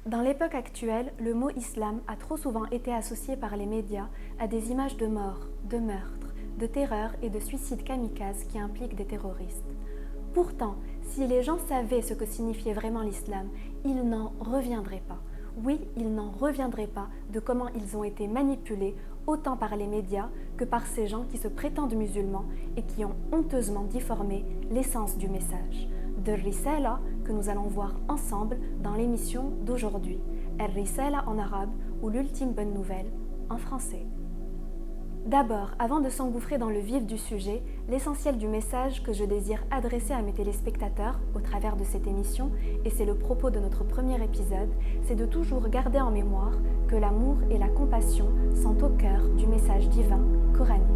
Dans l'époque actuelle, le mot islam a trop souvent été associé par les médias à des images de mort, de meurtre, de terreur et de suicides kamikazes qui impliquent des terroristes. Pourtant, si les gens savaient ce que signifiait vraiment l'islam, ils n'en reviendraient pas. Oui, ils n'en reviendraient pas de comment ils ont été manipulés autant par les médias que par ces gens qui se prétendent musulmans et qui ont honteusement difformé l'essence du message. De Risala que nous allons voir ensemble dans l'émission d'aujourd'hui. Risala en arabe ou l'ultime bonne nouvelle en français. D'abord, avant de s'engouffrer dans le vif du sujet, l'essentiel du message que je désire adresser à mes téléspectateurs au travers de cette émission, et c'est le propos de notre premier épisode, c'est de toujours garder en mémoire que l'amour et la compassion sont au cœur du message divin coranique.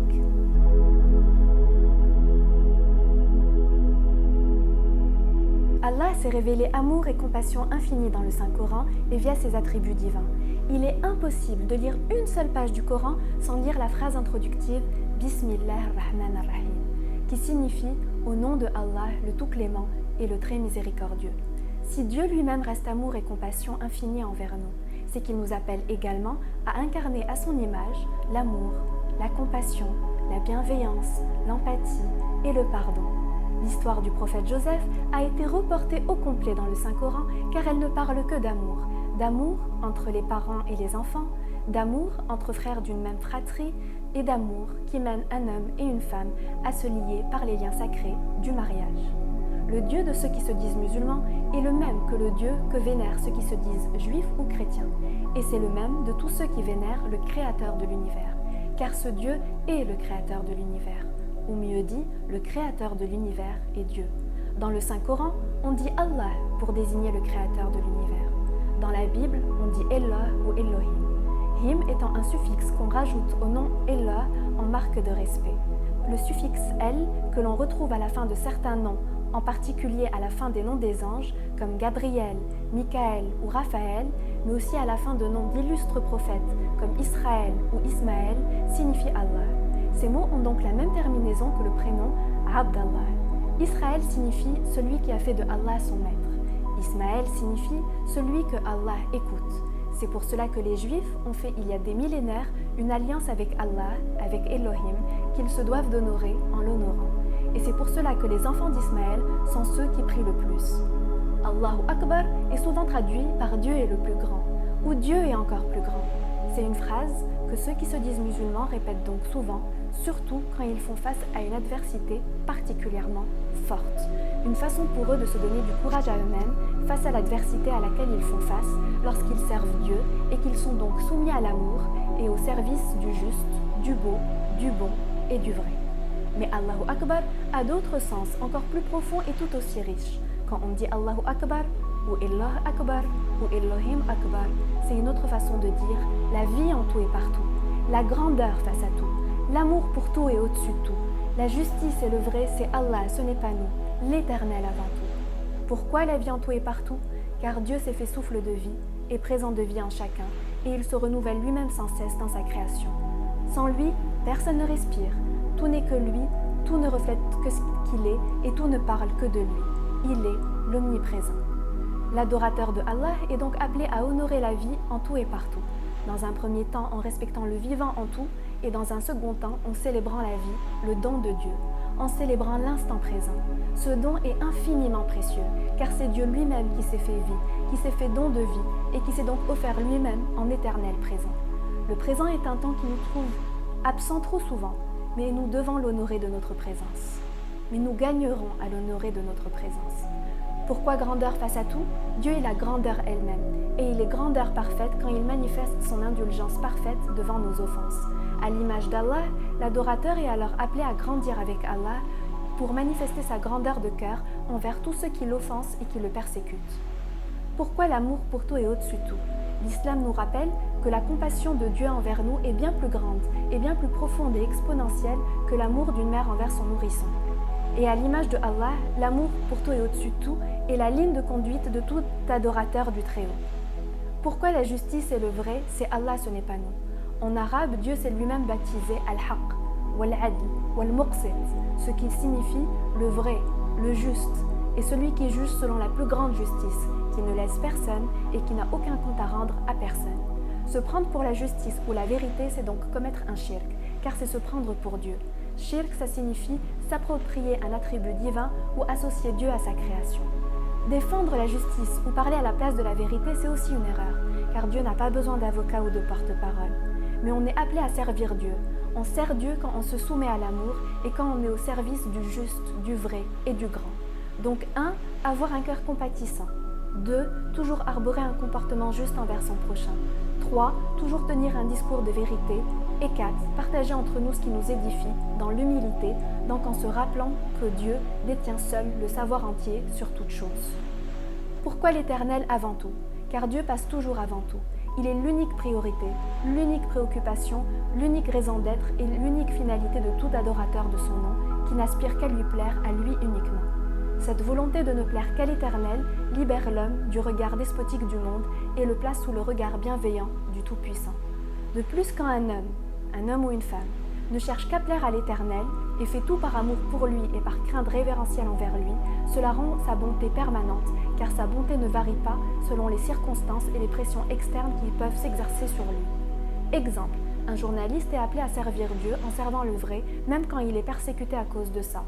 Allah s'est révélé amour et compassion infinie dans le Saint-Coran et via ses attributs divins. Il est impossible de lire une seule page du Coran sans lire la phrase introductive « Bismillah ar-Rahman ar-Rahim » qui signifie « Au nom de Allah, le tout-clément et le très miséricordieux ». Si Dieu lui-même reste amour et compassion infinie envers nous, c'est qu'il nous appelle également à incarner à son image l'amour, la compassion, la bienveillance, l'empathie et le pardon. L'histoire du prophète Joseph a été reportée au complet dans le Saint-Coran car elle ne parle que d'amour. D'amour entre les parents et les enfants, d'amour entre frères d'une même fratrie et d'amour qui mène un homme et une femme à se lier par les liens sacrés du mariage. Le Dieu de ceux qui se disent musulmans est le même que le Dieu que vénèrent ceux qui se disent juifs ou chrétiens. Et c'est le même de tous ceux qui vénèrent le Créateur de l'univers. Car ce Dieu est le Créateur de l'univers. Ou mieux dit, le Créateur de l'univers est Dieu. Dans le Saint-Coran, on dit Allah pour désigner le Créateur de l'univers. Dans la Bible, on dit Allah ou Elohim. Him étant un suffixe qu'on rajoute au nom Allah en marque de respect. Le suffixe El, que l'on retrouve à la fin de certains noms, en particulier à la fin des noms des anges, comme Gabriel, Michael ou Raphaël, mais aussi à la fin de noms d'illustres prophètes, comme Israël ou Ismaël, signifie Allah. Ces mots ont donc la même terminaison que le prénom Abdallah. Israël signifie celui qui a fait de Allah son maître. Ismaël signifie celui que Allah écoute. C'est pour cela que les Juifs ont fait il y a des millénaires une alliance avec Allah, avec Elohim, qu'ils se doivent d'honorer en l'honorant. Et c'est pour cela que les enfants d'Ismaël sont ceux qui prient le plus. Allahu Akbar est souvent traduit par Dieu est le plus grand, ou Dieu est encore plus grand. C'est une phrase que ceux qui se disent musulmans répètent donc souvent, surtout quand ils font face à une adversité particulièrement forte. Une façon pour eux de se donner du courage à eux-mêmes face à l'adversité à laquelle ils font face lorsqu'ils servent Dieu et qu'ils sont donc soumis à l'amour et au service du juste, du beau, du bon et du vrai. Mais Allahu Akbar a d'autres sens encore plus profonds et tout aussi riches. Quand on dit Allahu Akbar ou Allah Akbar ou Elohim Akbar, c'est une autre façon de dire la vie en tout et partout, la grandeur face à tout, l'amour pour tout et au-dessus de tout. La justice et le vrai, c'est Allah, ce n'est pas nous, l'éternel avant tout. Pourquoi la vie en tout et partout? Car Dieu s'est fait souffle de vie et présent de vie en chacun, et il se renouvelle lui-même sans cesse dans sa création. Sans lui, personne ne respire, tout n'est que lui, tout ne reflète que ce qu'il est, et tout ne parle que de lui. Il est l'omniprésent. L'adorateur de Allah est donc appelé à honorer la vie en tout et partout. Dans un premier temps en respectant le vivant en tout, et dans un second temps en célébrant la vie, le don de Dieu, en célébrant l'instant présent. Ce don est infiniment précieux, car c'est Dieu lui-même qui s'est fait vie, qui s'est fait don de vie, et qui s'est donc offert lui-même en éternel présent. Le présent est un temps qui nous trouve absent trop souvent, mais nous devons l'honorer de notre présence. Mais nous gagnerons à l'honorer de notre présence. Pourquoi grandeur face à tout? Dieu est la grandeur elle-même, et il est grandeur parfaite quand il manifeste son indulgence parfaite devant nos offenses. À l'image d'Allah, l'adorateur est alors appelé à grandir avec Allah pour manifester sa grandeur de cœur envers tous ceux qui l'offensent et qui le persécutent. Pourquoi l'amour pour tout et au-dessus de tout? L'islam nous rappelle que la compassion de Dieu envers nous est bien plus grande et bien plus profonde et exponentielle que l'amour d'une mère envers son nourrisson. Et à l'image de Allah, l'amour pour tout et au-dessus de tout est la ligne de conduite de tout adorateur du Très-Haut. Pourquoi la justice et le vrai, c'est Allah, ce n'est pas nous? En arabe, Dieu s'est lui-même baptisé Al-Haq, Wal-Adl, Wal-Muqsit, ce qui signifie le vrai, le juste, et celui qui juge selon la plus grande justice, qui ne laisse personne et qui n'a aucun compte à rendre à personne. Se prendre pour la justice ou la vérité, c'est donc commettre un shirk, car c'est se prendre pour Dieu. Shirk, ça signifie s'approprier un attribut divin ou associer Dieu à sa création. Défendre la justice ou parler à la place de la vérité, c'est aussi une erreur, car Dieu n'a pas besoin d'avocat ou de porte-parole. Mais on est appelé à servir Dieu. On sert Dieu quand on se soumet à l'amour et quand on est au service du juste, du vrai et du grand. Donc 1. Avoir un cœur compatissant. 2. Toujours arborer un comportement juste envers son prochain. 3. Toujours tenir un discours de vérité. Et 4. Partager entre nous ce qui nous édifie, dans l'humilité, donc en se rappelant que Dieu détient seul le savoir entier sur toute chose. Pourquoi l'Éternel avant tout? Car Dieu passe toujours avant tout. Il est l'unique priorité, l'unique préoccupation, l'unique raison d'être et l'unique finalité de tout adorateur de son nom, qui n'aspire qu'à lui plaire à lui uniquement. Cette volonté de ne plaire qu'à l'Éternel libère l'homme du regard despotique du monde et le place sous le regard bienveillant du Tout-Puissant. De plus, quand un homme ou une femme, ne cherche qu'à plaire à l'Éternel et fait tout par amour pour lui et par crainte révérentielle envers lui, cela rend sa bonté permanente, car sa bonté ne varie pas selon les circonstances et les pressions externes qui peuvent s'exercer sur lui. Exemple, un journaliste est appelé à servir Dieu en servant le vrai, même quand il est persécuté à cause de ça.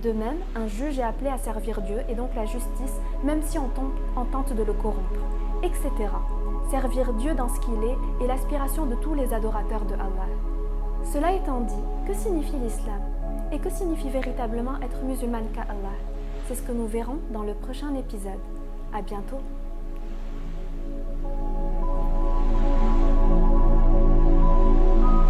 De même, un juge est appelé à servir Dieu et donc la justice, même si on tente de le corrompre, etc. Servir Dieu dans ce qu'il est l'aspiration de tous les adorateurs de Allah. Cela étant dit, que signifie l'islam? Et que signifie véritablement être musulmane qu'Allah? C'est ce que nous verrons dans le prochain épisode. À bientôt!